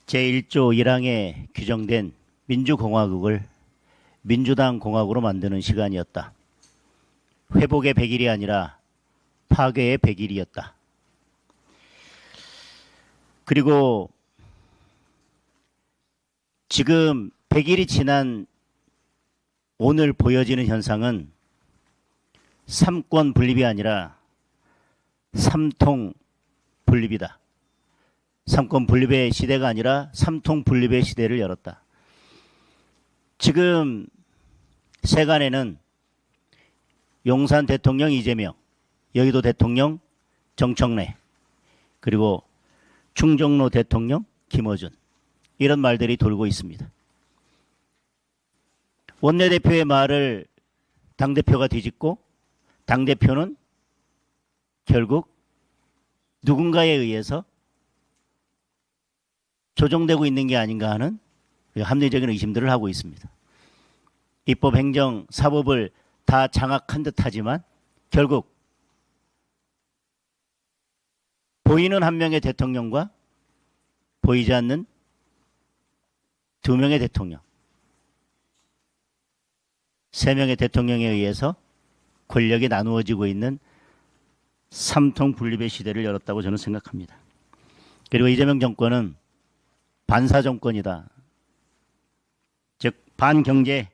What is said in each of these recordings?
제1조 1항에 규정된 민주공화국을 민주당 공화국으로 만드는 시간이었다. 회복의 100일이 아니라 파괴의 100일이었다. 그리고 지금 100일이 지난 오늘 보여지는 현상은 삼권 분립이 아니라 삼통 분립이다. 삼권 분립의 시대가 아니라 삼통 분립의 시대를 열었다. 지금 세간에는 용산 대통령 이재명, 여의도 대통령 정청래, 그리고 충정로 대통령 김어준, 이런 말들이 돌고 있습니다. 원내대표의 말을 당대표가 뒤집고 당대표는 결국 누군가에 의해서 조종되고 있는 게 아닌가 하는 합리적인 의심들을 하고 있습니다. 입법, 행정, 사법을 다 장악한 듯 하지만 결국 보이는 한 명의 대통령과 보이지 않는 두 명의 대통령, 세 명의 대통령에 의해서 권력이 나누어지고 있는 삼통 분립의 시대를 열었다고 저는 생각합니다. 그리고 이재명 정권은 반사 정권이다. 즉 반경제,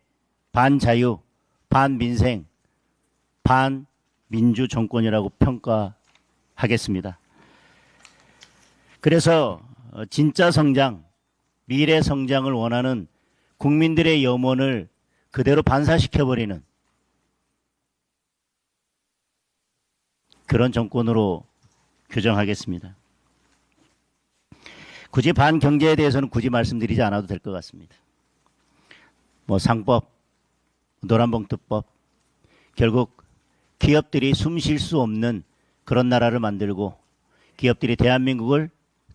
반자유, 반민생, 반민주 정권이라고 평가하겠습니다. 그래서 진짜 성장, 미래 성장을 원하는 국민들의 염원을 그대로 반사시켜버리는 그런 정권으로 규정하겠습니다. 굳이 반경제에 대해서는 굳이 말씀드리지 않아도 될 것 같습니다. 뭐 상법, 노란봉투법, 결국 기업들이 숨 쉴 수 없는 그런 나라를 만들고 기업들이 대한민국을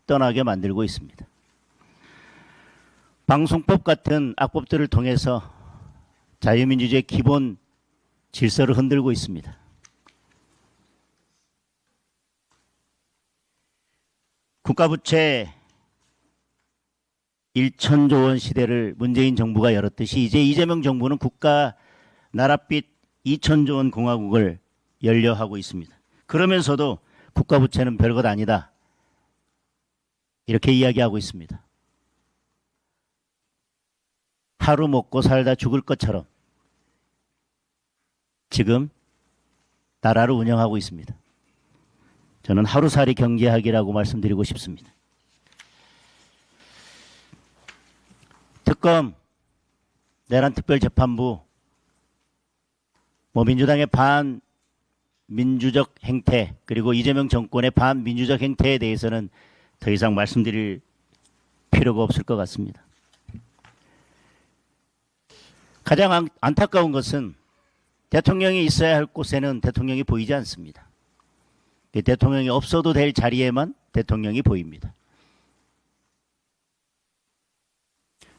떠나게 만들고 있습니다. 방송법 같은 악법들을 통해서 자유민주주의의 기본 질서를 흔들고 있습니다. 국가부채 1,000조 원 시대를 문재인 정부가 열었듯이 이제 이재명 정부는 국가 나랏빚 2,000조 원 공화국을 열려하고 있습니다. 그러면서도 국가부채는 별것 아니다, 이렇게 이야기하고 있습니다. 하루 먹고 살다 죽을 것처럼 지금 나라를 운영하고 있습니다. 저는 하루살이 경제학이라고 말씀드리고 싶습니다. 특검, 내란 특별재판부, 민주당의 반민주적 행태, 그리고 이재명 정권의 반민주적 행태에 대해서는 더 이상 말씀드릴 필요가 없을 것 같습니다. 가장 안타까운 것은 대통령이 있어야 할 곳에는 대통령이 보이지 않습니다. 대통령이 없어도 될 자리에만 대통령이 보입니다.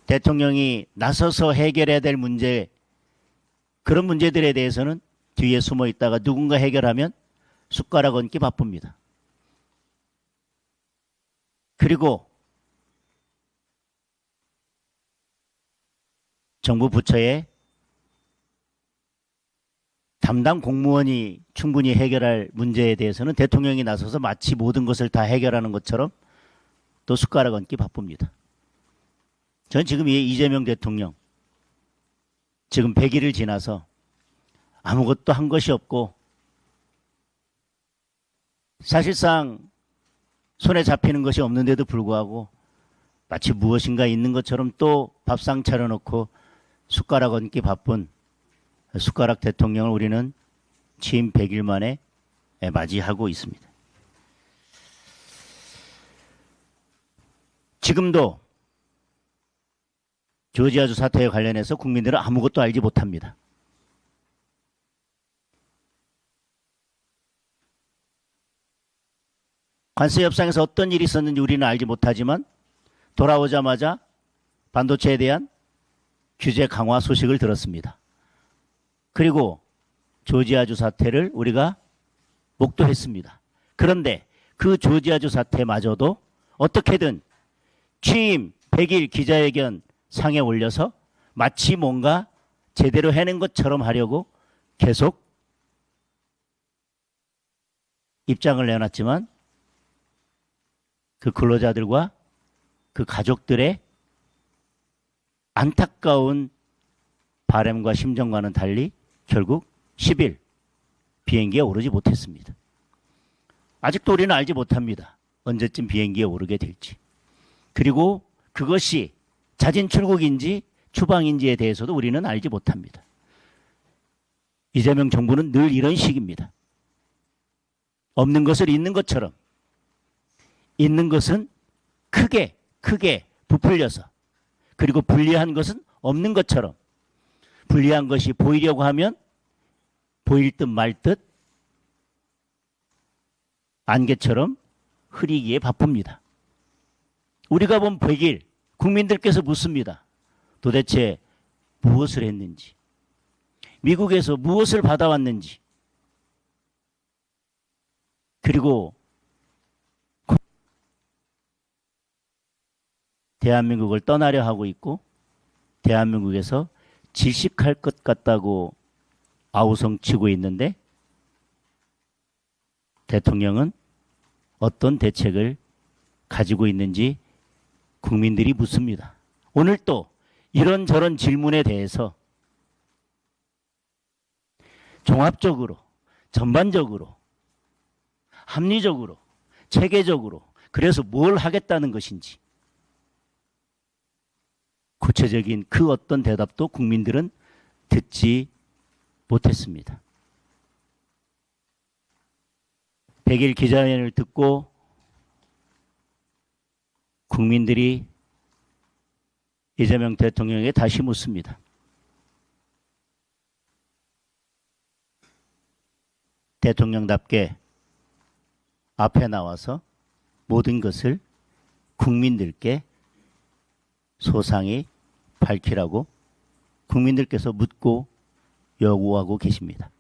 대통령이 나서서 해결해야 될 문제, 그런 문제들에 대해서는 뒤에 숨어 있다가 누군가 해결하면 숟가락 얹기 바쁩니다. 그리고 정부 부처에 담당 공무원이 충분히 해결할 문제에 대해서는 대통령이 나서서 마치 모든 것을 다 해결하는 것처럼 또 숟가락 얹기 바쁩니다. 전 지금 이재명 대통령 지금 100일을 지나서 아무것도 한 것이 없고 사실상 손에 잡히는 것이 없는데도 불구하고 마치 무엇인가 있는 것처럼 또 밥상 차려놓고 숟가락 얹기 바쁜 숟가락 대통령을 우리는 취임 100일 만에 맞이하고 있습니다. 지금도 조지아주 사태에 관련해서 국민들은 아무것도 알지 못합니다. 관세 협상에서 어떤 일이 있었는지 우리는 알지 못하지만 돌아오자마자 반도체에 대한 규제 강화 소식을 들었습니다. 그리고 조지아주 사태를 우리가 목도했습니다. 그런데 그 조지아주 사태마저도 어떻게든 취임 100일 기자회견 상에 올려서 마치 뭔가 제대로 해낸 것처럼 하려고 계속 입장을 내놨지만 그 근로자들과 그 가족들의 안타까운 바람과 심정과는 달리 결국 10일 비행기에 오르지 못했습니다. 아직도 우리는 알지 못합니다. 언제쯤 비행기에 오르게 될지. 그리고 그것이 자진 출국인지 추방인지에 대해서도 우리는 알지 못합니다. 이재명 정부는 늘 이런 식입니다. 없는 것을 있는 것처럼, 있는 것은 크게 부풀려서, 그리고 불리한 것은 없는 것처럼, 불리한 것이 보이려고 하면 보일 듯 말 듯 안개처럼 흐리기에 바쁩니다. 우리가 본 100일 국민들께서 묻습니다. 도대체 무엇을 했는지, 미국에서 무엇을 받아왔는지, 그리고 대한민국을 떠나려 하고 있고 대한민국에서 질식할 것 같다고 아우성치고 있는데 대통령은 어떤 대책을 가지고 있는지 국민들이 묻습니다. 오늘 또 이런저런 질문에 대해서 종합적으로, 전반적으로, 합리적으로, 체계적으로 그래서 뭘 하겠다는 것인지 구체적인 그 어떤 대답도 국민들은 듣지 못했습니다. 100일 기자회견을 듣고 국민들이 이재명 대통령에게 다시 묻습니다. 대통령답게 앞에 나와서 모든 것을 국민들께 소상히 밝히라고 국민들께서 묻고 요구하고 계십니다.